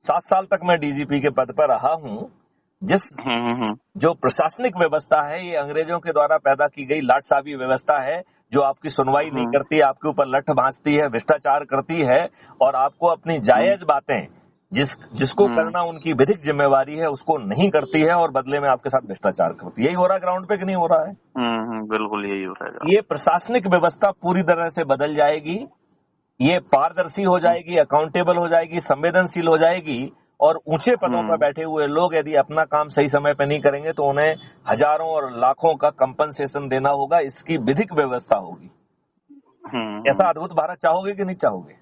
7 साल तक मैं डीजीपी के पद पर रहा हूँ। जिस जो प्रशासनिक व्यवस्था है ये अंग्रेजों के द्वारा पैदा की गई लाटसाबी व्यवस्था है, जो आपकी सुनवाई नहीं करती, आपके ऊपर लठ भांजती है, भ्रष्टाचार करती है और आपको अपनी जायज बातें जिसको करना उनकी विधिक जिम्मेवारी है उसको नहीं करती है और बदले में आपके साथ भ्रष्टाचार करती है। यही हो रहा है ग्राउंड पे कि नहीं हो रहा है? बिल्कुल यही हो रहा है। ये प्रशासनिक व्यवस्था पूरी तरह से बदल जाएगी, ये पारदर्शी हो जाएगी, अकाउंटेबल हो जाएगी, संवेदनशील हो जाएगी और ऊंचे पदों पर बैठे हुए लोग यदि अपना काम सही समय पर नहीं करेंगे तो उन्हें हजारों और लाखों का कंपनसेशन देना होगा। इसकी विधिक व्यवस्था होगी। ऐसा अद्भुत भारत चाहोगे कि नहीं चाहोगे?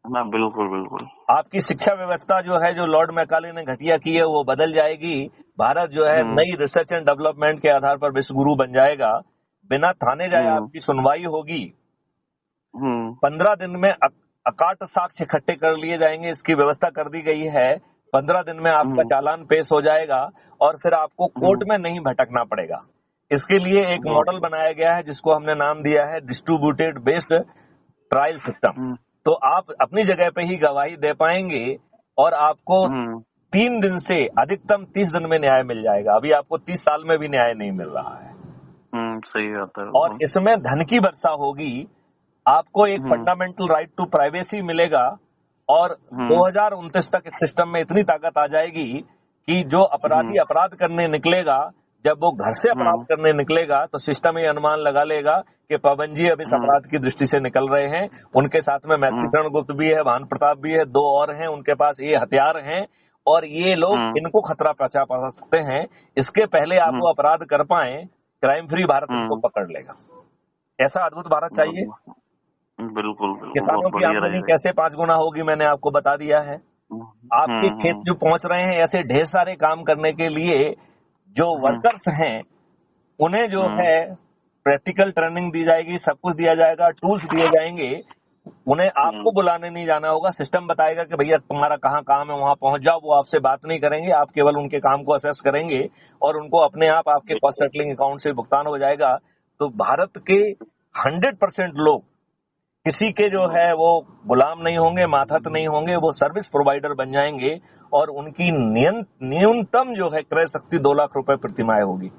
बिल्कुल बिल्कुल। आपकी शिक्षा व्यवस्था जो है, जो लॉर्ड मैकाले ने घटिया की है, वो बदल जाएगी। भारत जो है नई रिसर्च एंड डेवलपमेंट के आधार पर विश्व गुरु बन जाएगा। बिना थाने जाए आपकी सुनवाई होगी। 15 दिन में अकाट साक्ष्य इकट्ठे कर लिए जाएंगे, इसकी व्यवस्था कर दी गई है। 15 दिन में आपका चालान पेश हो जाएगा और फिर आपको कोर्ट में नहीं भटकना पड़ेगा। इसके लिए एक मॉडल बनाया गया है जिसको हमने नाम दिया है डिस्ट्रीब्यूटेड बेस्ड ट्रायल सिस्टम। तो आप अपनी जगह पे ही गवाही दे पाएंगे और आपको 3 दिन से अधिकतम 30 दिन में न्याय मिल जाएगा। अभी आपको 30 साल में भी न्याय नहीं मिल रहा है। सही बात है। और इसमें धन की वर्षा होगी। आपको एक फंडामेंटल राइट टू प्राइवेसी मिलेगा और 2029 तक इस सिस्टम में इतनी ताकत आ जाएगी कि जो अपराधी अपराध करने निकलेगा, जब वो घर से अपराध करने निकलेगा तो सिस्टम ये अनुमान लगा लेगा कि पवन जी अब इस अपराध की दृष्टि से निकल रहे हैं। उनके साथ में मैत्रीकरण गुप्त भी है, भानु प्रताप भी है, 2 और हैं, उनके पास ये हथियार हैं और ये लोग इनको खतरा पहुंचा सकते हैं। इसके पहले आप वो अपराध कर पाए, क्राइम फ्री भारत उनको पकड़ लेगा। ऐसा अद्भुत भारत चाहिए। बिल्कुल। किसानों की आमदनी कैसे 5 गुना होगी मैंने आपको बता दिया है। आपके खेत जो पहुंच रहे हैं, ऐसे ढेर सारे काम करने के लिए जो वर्कर्स हैं उन्हें जो है प्रैक्टिकल ट्रेनिंग दी जाएगी, सब कुछ दिया जाएगा, टूल्स दिए जाएंगे। उन्हें आपको बुलाने नहीं जाना होगा। सिस्टम बताएगा कि भैया तुम्हारा कहाँ काम है, वहां पहुंच जाओ। वो आपसे बात नहीं करेंगे, आप केवल उनके काम को असेस करेंगे और उनको अपने आप आपके कॉस्ट सेटलिंग अकाउंट से भुगतान हो जाएगा। तो भारत के 100% लोग किसी के जो है वो गुलाम नहीं होंगे, माथत नहीं होंगे, वो सर्विस प्रोवाइडर बन जाएंगे और उनकी न्यूनतम जो है क्रय शक्ति 2 लाख रुपए प्रतिमाह होगी।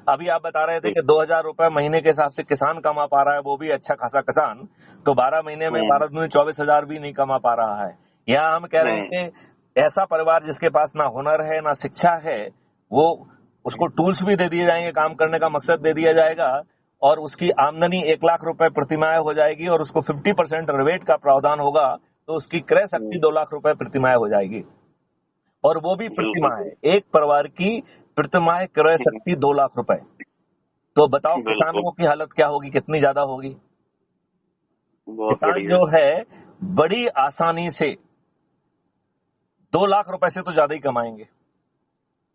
अभी आप बता रहे थे कि 2000 रुपए महीने के हिसाब से किसान कमा पा रहा है, वो भी अच्छा खासा किसान। तो 12 महीने में भारत में 24,000 भी नहीं कमा पा रहा है। यहाँ हम कह रहे हैं कि ऐसा परिवार जिसके पास ना हुनर है ना शिक्षा है, वो उसको टूल्स भी दे दिए जाएंगे, काम करने का मकसद दे दिया जाएगा और उसकी आमदनी 1 लाख रुपए प्रतिमाह हो जाएगी और उसको 50% रिबेट का प्रावधान होगा। तो उसकी क्रय शक्ति 2 लाख रुपए प्रतिमाह हो जाएगी और वो भी प्रतिमाह है। एक परिवार की प्रतिमाह क्रय शक्ति 2 लाख रुपए। तो बताओ किसानों की हालत क्या होगी, कितनी ज्यादा होगी। किसान जो है बड़ी आसानी से 2 लाख रुपए से तो ज्यादा ही कमाएंगे।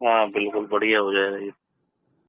हाँ बिल्कुल, बढ़िया हो जाएगा ये।